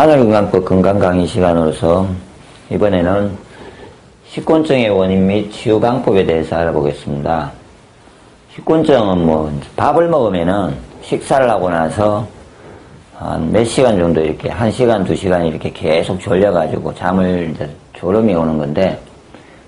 하늘건강법 건강강의 시간으로서 이번에는 식곤증의 원인 및 치유 방법에 대해서 알아보겠습니다. 식곤증은 밥을 먹으면은 식사를 하고 나서 한 몇 시간 정도 이렇게 1시간, 2시간 이렇게 계속 졸려가지고 잠을 졸음이 오는 건데,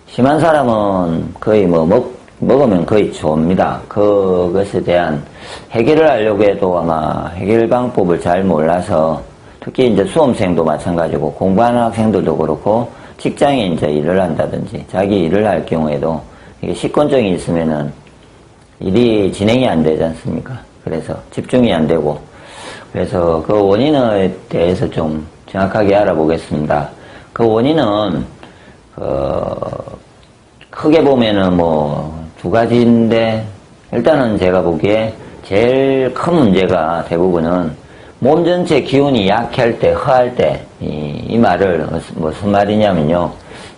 심한 사람은 거의 먹으면 거의 좋습니다. 그것에 대한 해결을 하려고 해도 아마 해결 방법을 잘 몰라서, 특히 이제 수험생도 마찬가지고 공부하는 학생들도 그렇고 직장에 이제 일을 한다든지 자기 일을 할 경우에도 이게 식곤증이 있으면은 일이 진행이 안 되지 않습니까? 그래서 집중이 안 되고, 그래서 그 원인에 대해서 좀 정확하게 알아보겠습니다. 그 원인은 크게 보면은 두 가지인데, 일단은 제가 보기에 제일 큰 문제가 대부분은 몸 전체 기운이 약할 때, 허할 때, 이 말을 무슨 말이냐면요.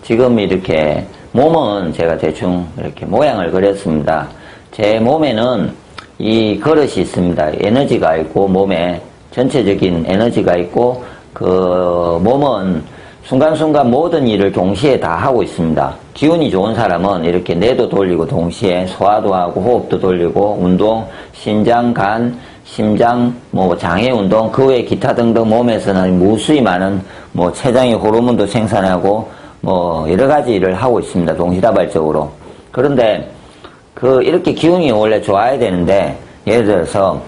지금 이렇게 몸은 제가 대충 이렇게 모양을 그렸습니다. 제 몸에는 이 그릇이 있습니다. 에너지가 있고, 몸에 전체적인 에너지가 있고, 그 몸은 순간순간 모든 일을 동시에 다 하고 있습니다. 기운이 좋은 사람은 이렇게 뇌도 돌리고 동시에 소화도 하고 호흡도 돌리고 운동, 신장, 간, 심장, 장애 운동, 그 외에 기타 등등 몸에서는 무수히 많은 췌장의 호르몬도 생산하고 여러 가지 일을 하고 있습니다. 동시다발적으로. 그런데 이렇게 기운이 원래 좋아야 되는데, 예를 들어서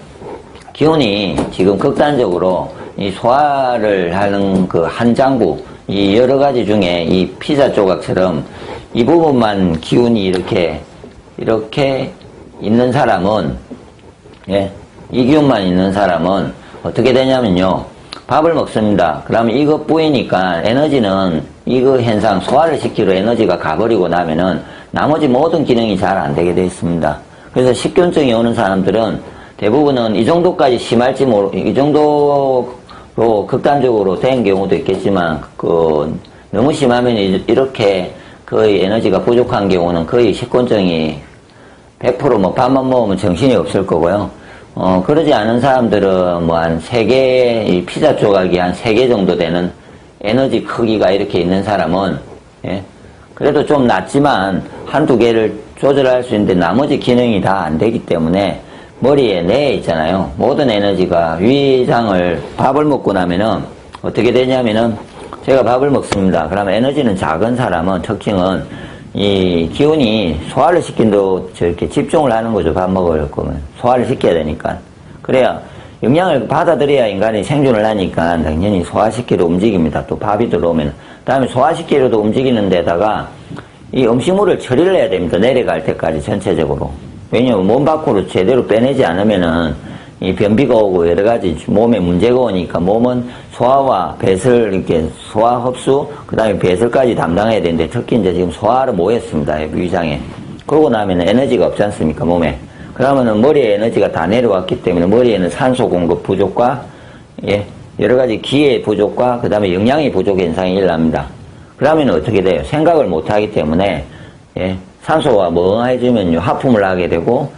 기운이 지금 극단적으로 이 소화를 하는 그 한장구, 이 여러 가지 중에 이 피자 조각처럼 이 부분만 기운이 이렇게 있는 사람은, 이 기운만 있는 사람은 어떻게 되냐면요. 밥을 먹습니다. 그러면 이것 뿌이니까 에너지는 이거 현상 소화를 시키러 에너지가 가버리고 나면은 나머지 모든 기능이 잘 안 되게 되어 있습니다. 그래서 식곤증이 오는 사람들은 대부분은 이 정도까지 심할지 이 정도로 극단적으로 된 경우도 있겠지만, 너무 심하면 이렇게 거의 에너지가 부족한 경우는 거의 식곤증이 100% 밥만 먹으면 정신이 없을 거고요. 그러지 않은 사람들은 한 3개, 이 피자 조각이 한 3개 정도 되는 에너지 크기가 이렇게 있는 사람은, 그래도 좀 낫지만 한두 개를 조절할 수 있는데 나머지 기능이 다 안 되기 때문에 머리에 뇌에 있잖아요. 모든 에너지가 위장을 밥을 먹고 나면은 어떻게 되냐면은, 제가 밥을 먹습니다. 그러면 에너지는 작은 사람은 특징은 이 기운이 소화를 시킨다고 저렇게 집중을 하는 거죠. 밥 먹을 거면 소화를 시켜야 되니까. 그래야 영양을 받아들여야 인간이 생존을 하니까 당연히 소화시키러 움직입니다. 또 밥이 들어오면. 다음에 소화시키려도 움직이는 데다가 이 음식물을 처리를 해야 됩니다. 내려갈 때까지 전체적으로. 왜냐면 몸 밖으로 제대로 빼내지 않으면은 이 변비가 오고 여러 가지 몸에 문제가 오니까 몸은 소화와 배설, 이렇게 소화 흡수, 그 다음에 배설까지 담당해야 되는데, 특히 이제 지금 소화를 못했습니다. 위장에. 그러고 나면 에너지가 없지 않습니까, 몸에. 그러면은 머리에 에너지가 다 내려왔기 때문에 머리에는 산소 공급 부족과, 여러 가지 기의 부족과, 그 다음에 영양의 부족 현상이 일어납니다. 그러면 어떻게 돼요? 생각을 못 하기 때문에, 산소가 멍해지면요, 하품을 하게 되고,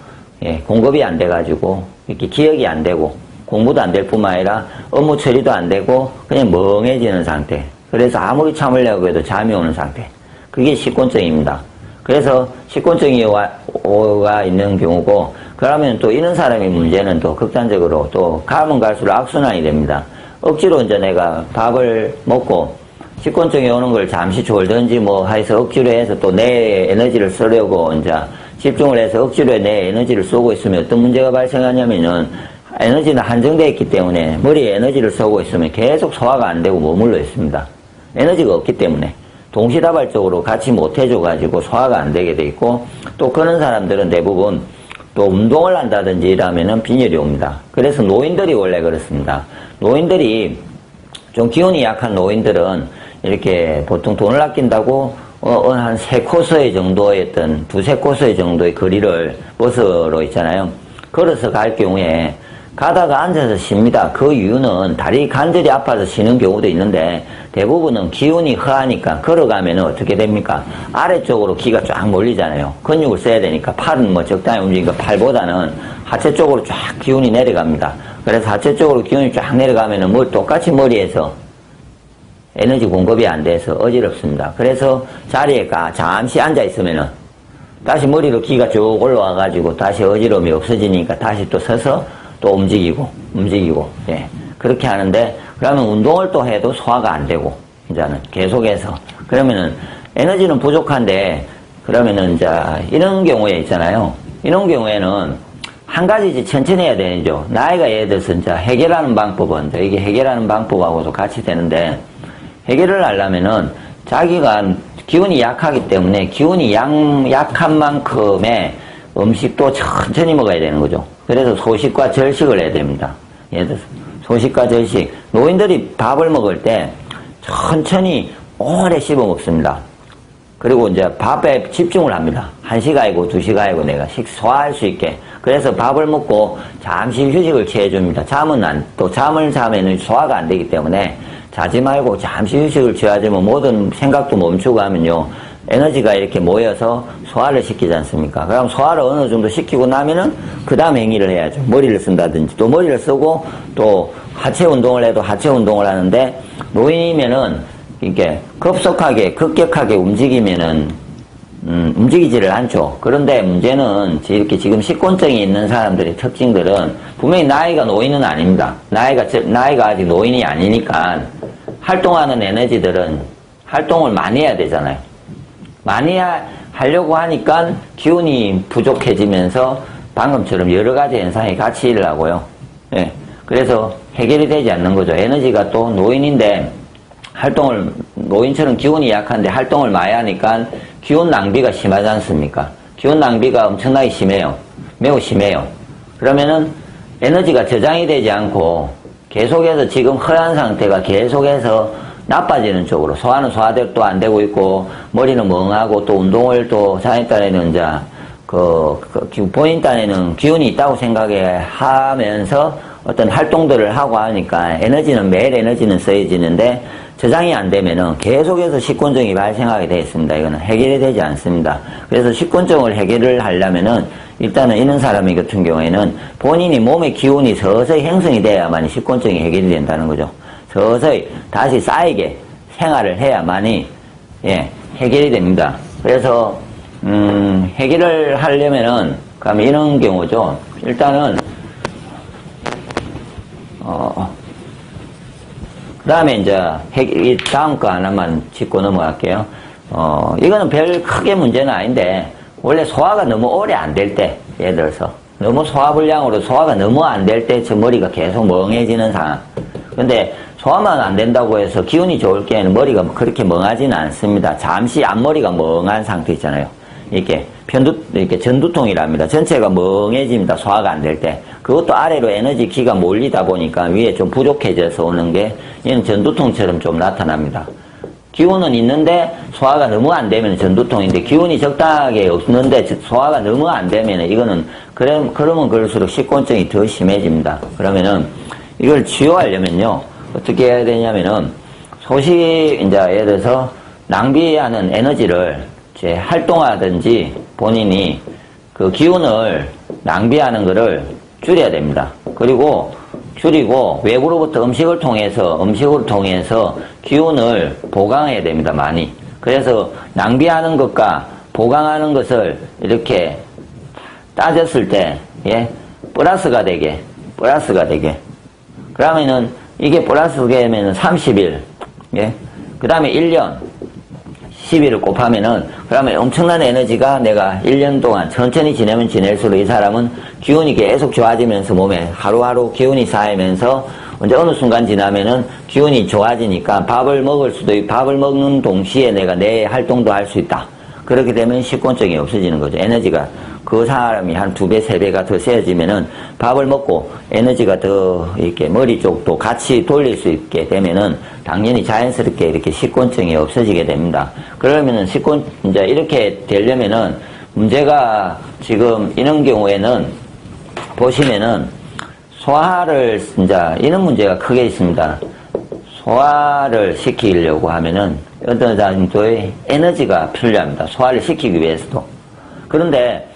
공급이 안 돼가지고, 이렇게 기억이 안 되고, 공부도 안 될 뿐만 아니라 업무 처리도 안 되고, 그냥 멍해지는 상태. 그래서 아무리 참으려고 해도 잠이 오는 상태. 그게 식곤증입니다. 그래서 식곤증이 가 있는 경우고, 그러면 또 이런 사람의 문제는 또 극단적으로 또 가면 갈수록 악순환이 됩니다. 억지로 이제 내가 밥을 먹고, 식곤증이 오는 걸 잠시 졸든지 해서 억지로 해서 또 내 에너지를 쓰려고 이제 집중을 해서 억지로 내 에너지를 쏘고 있으면 어떤 문제가 발생하냐면은, 에너지는 한정되어 있기 때문에 머리에 에너지를 쏘고 있으면 계속 소화가 안 되고 머물러 있습니다. 에너지가 없기 때문에 동시다발적으로 같이 못 해줘가지고 소화가 안 되게 돼 있고, 또 그런 사람들은 대부분 또 운동을 한다든지 이러면은 빈혈이 옵니다. 그래서 노인들이 원래 그렇습니다. 노인들이 좀 기운이 약한 노인들은 이렇게 보통 돈을 아낀다고 한 3코스의 정도의 두세 코스의 정도의 거리를 버스로 있잖아요. 걸어서 갈 경우에 가다가 앉아서 쉽니다. 그 이유는 다리 관절이 아파서 쉬는 경우도 있는데, 대부분은 기운이 허하니까 걸어가면 어떻게 됩니까? 아래쪽으로 기가 쫙 몰리잖아요. 근육을 써야 되니까 팔은 적당히 움직이니까 팔보다는 하체 쪽으로 쫙 기운이 내려갑니다. 그래서 하체 쪽으로 기운이 쫙 내려가면은 똑같이 머리에서 에너지 공급이 안 돼서 어지럽습니다. 그래서 자리에 잠시 앉아 있으면은 다시 머리로 기가 쭉 올라와가지고 다시 어지러움이 없어지니까 다시 또 서서 또 움직이고, 예. 그렇게 하는데, 그러면 운동을 또 해도 소화가 안 되고, 이제는 계속해서. 그러면은 에너지는 부족한데, 그러면은 이제 이런 경우에 있잖아요. 이런 경우에는 한 가지 천천히 해야 되죠. 나이가 예를 들어서 이제 해결하는 방법은, 이게 해결하는 방법하고도 같이 되는데, 해결을 하려면은 자기가 기운이 약하기 때문에 기운이 약한 만큼의 음식도 천천히 먹어야 되는 거죠. 그래서 소식과 절식을 해야 됩니다. 예를 들어서 소식과 절식. 노인들이 밥을 먹을 때 천천히 오래 씹어 먹습니다. 그리고 이제 밥에 집중을 합니다. 1시간이고 2시간이고 내가 소화할 수 있게. 그래서 밥을 먹고 잠시 휴식을 취해줍니다. 잠을 자면은 소화가 안 되기 때문에 자지 말고 잠시 휴식을 취하자면 모든 생각도 멈추고 하면요. 에너지가 이렇게 모여서 소화를 시키지 않습니까? 그럼 소화를 어느 정도 시키고 나면은 그 다음 행위를 해야죠. 머리를 쓴다든지 또 머리를 쓰고 또 하체 운동을 해도 하체 운동을 하는데 노인이면은 이렇게 급격하게 움직이면은 움직이지를 않죠. 그런데 문제는 이렇게 지금 식곤증이 있는 사람들의 특징들은 분명히 나이가 노인은 아닙니다. 나이가 아직 노인이 아니니까 활동하는 에너지들은 활동을 많이 해야 되잖아요. 많이 하려고 하니까 기운이 부족해지면서 방금처럼 여러 가지 현상이 같이 일어나고요. 예. 그래서 해결이 되지 않는 거죠. 에너지가 또 노인인데 노인처럼 기운이 약한데 활동을 많이 하니까 기운 낭비가 심하지 않습니까? 기운 낭비가 엄청나게 심해요. 매우 심해요. 그러면은 에너지가 저장이 되지 않고 계속해서 지금 허한 상태가 계속해서 나빠지는 쪽으로 소화는 소화대로 또 안 되고 있고 머리는 멍하고 또 운동을 또 자기 딴에는 이제 본인 딴에는 기운이 있다고 생각하면서 어떤 활동들을 하고 하니까 매일 에너지는 써지는데 저장이 안 되면은 계속해서 식곤증이 발생하게 되어 있습니다. 이거는 해결이 되지 않습니다. 그래서 식곤증을 해결을 하려면은 일단은 이런 사람 같은 경우에는 본인이 몸의 기운이 서서히 형성이 돼야만이 식곤증이 해결이 된다는 거죠. 서서히 다시 쌓이게 생활을 해야만이 해결이 됩니다. 그래서 해결을 하려면은 그러면 이런 경우죠. 일단은 그 다음에 이제 다음 거 하나만 짚고 넘어갈게요. 이거는 별 크게 문제는 아닌데 원래 소화가 너무 오래 안 될 때, 예를 들어서 너무 소화불량으로 소화가 너무 안 될 때 저 머리가 계속 멍해지는 상황. 근데 소화만 안 된다고 해서 기운이 좋을 때에는 머리가 그렇게 멍하지는 않습니다. 잠시 앞머리가 멍한 상태 있잖아요. 이렇게 전두통이랍니다. 전체가 멍해집니다. 소화가 안 될 때. 그것도 아래로 에너지 기가 몰리다 보니까 위에 좀 부족해져서 오는 게 얘는 전두통처럼 좀 나타납니다. 기운은 있는데 소화가 너무 안 되면 전두통인데 기운이 적당하게 없는데 소화가 너무 안 되면 이거는 그러면 그럴수록 식곤증이 더 심해집니다. 그러면은 이걸 치유하려면요. 어떻게 해야 되냐면은 이제 예를 들어서 낭비하는 에너지를 이제 활동하든지 본인이 그 기운을 낭비하는 거를 줄여야 됩니다. 그리고 줄이고 외부로부터 음식을 통해서 기운을 보강해야 됩니다. 많이. 그래서 낭비하는 것과 보강하는 것을 이렇게 따졌을 때 플러스가 되게 그러면은 이게 플러스가 되면은 30일 그 다음에 1년 10일을 곱하면은 그러면 엄청난 에너지가 내가 1년 동안 천천히 지내면 지낼수록 이 사람은 기운이 계속 좋아지면서 몸에 하루하루 기운이 쌓이면서 언제 어느 순간 지나면은 기운이 좋아지니까 밥을 먹는 동시에 내가 내 활동도 할 수 있다. 그렇게 되면 식곤증이 없어지는 거죠. 에너지가 그 사람이 한 2배, 3배가 더 세지면은 밥을 먹고 에너지가 더 이렇게 머리 쪽도 같이 돌릴 수 있게 되면은 당연히 자연스럽게 이렇게 식곤증이 없어지게 됩니다. 그러면은 이제 이렇게 되려면은 문제가 지금 이런 경우에는 보시면은 소화를 이제 이런 문제가 크게 있습니다. 소화를 시키려고 하면은 어떤 정도의 에너지가 필요합니다. 소화를 시키기 위해서도. 그런데